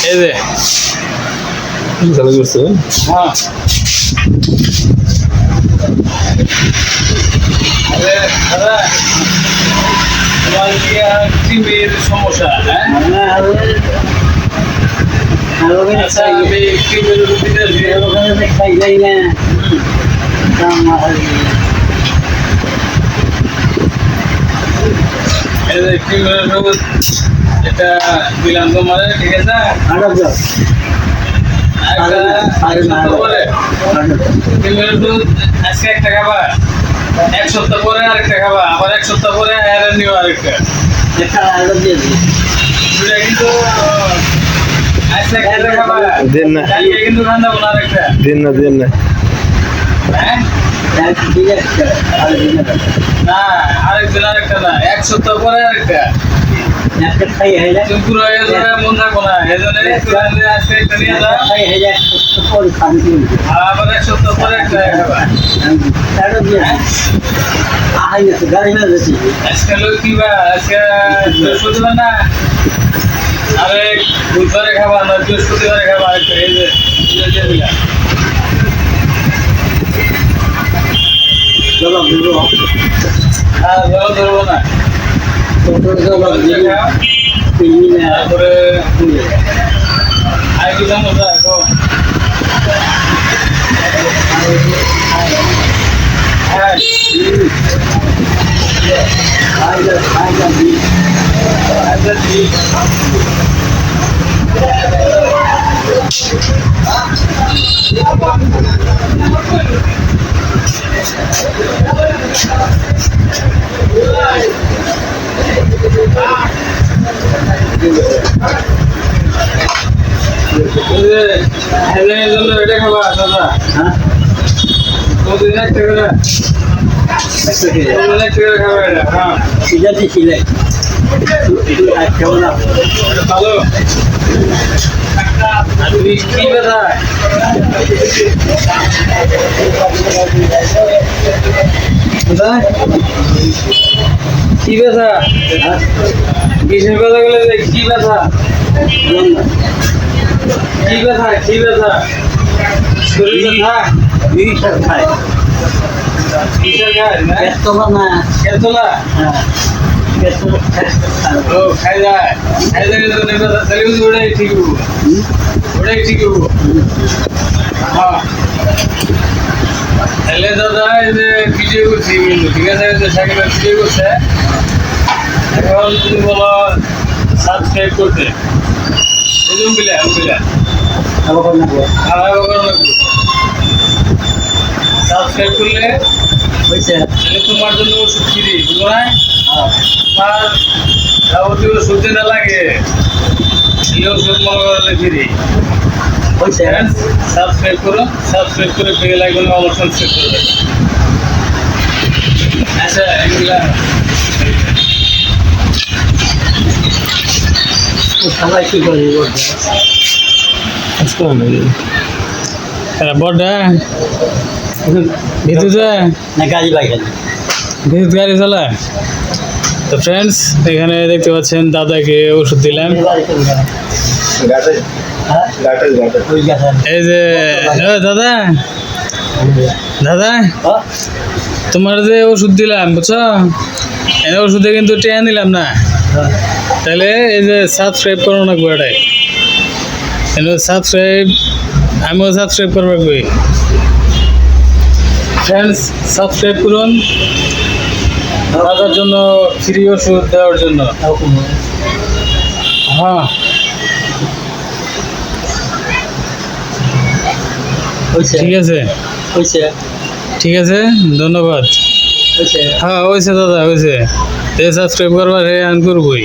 এই যে চালু করছে। হ্যাঁ দাদা তোমার টিভির সমস্যা হ্যাঁ আচ্ছা আমি টিভির রুটিতে এটা দিলাম তোমার ঠিক আছে আজকে একটা খাবা এক সপ্তাহ পরে আরেকটা খাবা আবার এক সপ্তাহ পরে নিও আরেকটা কিন্তু আজকে একটা খাবা দেন না কালকে কিন্তু খান্দা বলা আরেকটা দেন না হ্যাঁ না আরেকদিন আরেকটা না এক সপ্তাহ পরে আরেকটা তুমি পুরো মন থাকবো না আজকে একটা নিয়ে যাও আবার এক সপ্তাহ পরে একটা খাবা আজকে লোক কিবা আজকে বৃহস্পতিবার না আরে বুধবারে খাবা না বৃহস্পতিবারে খাবা একটা এই যে হ্যাঁ ধরবো না তারপরে আর কি সমস্যা এখন হ্যাঁ আচ্ছা ঠিক এটা খাবা দাদা হ্যাঁ প্রতিদিন একটা করে খাবা এটা হ্যাঁ ভালো তুমি কি ব্যথা কি ব্যথা কিসের ব্যথা গেলে কি ব্যথা কি ব্যথা কি ব্যথা শরীর ব্যথা কিসের খায় না কেতলা ও খাই যায় তাহলে ওটাই ঠিক হবো হ্যাঁ তাহলে দাদা এই যে ভিডিও করছি কিন্তু ঠিক আছে সাকিবের ভিডিও করছে এখন তুমি বলো সাবস্ক্রাইব করতে সাবস্ক্রাইব করলে তাহলে তোমার জন্য ওষুধ ফ্রি বুঝলো না তোমার যাবতীয় ওষুধ না লাগে এই ওষুধ মনে করলে ফ্রি সাবস্ক্রাইব করো সাবস্ক্রাইব করে পেয়ে লাগবে না আমার সাবস্ক্রাইব করে দেবে আচ্ছা এগুলা সবাই কি করে বড়টা ভিতরে না গাড়ি বাইক বিদ্যুৎ গাড়ি চালায় তো ফ্রেন্ডস এখানে দেখতে পাচ্ছেন দাদাকে ওষুধ দিলাম এই যে দাদা দাদা তোমার যে ওষুধ দিলাম বুঝছো এনে ওষুধে কিন্তু টেয়া নিলাম না তাহলে এই যে সাবস্ক্রাইব করো না গোয়াটাই এনে সাবস্ক্রাইব আমিও সাবস্ক্রাইব করবো ফ্রেন্ডস সাবস্ক্রাইব করুন দাদার জন্য ফ্রি ওষুধ দেওয়ার জন্য হ্যাঁ ঠিক আছে ঠিক আছে ধন্যবাদ হ্যাঁ হয়েছে দাদা হয়েছে সাবস্ক্রাইব করবার আন করবই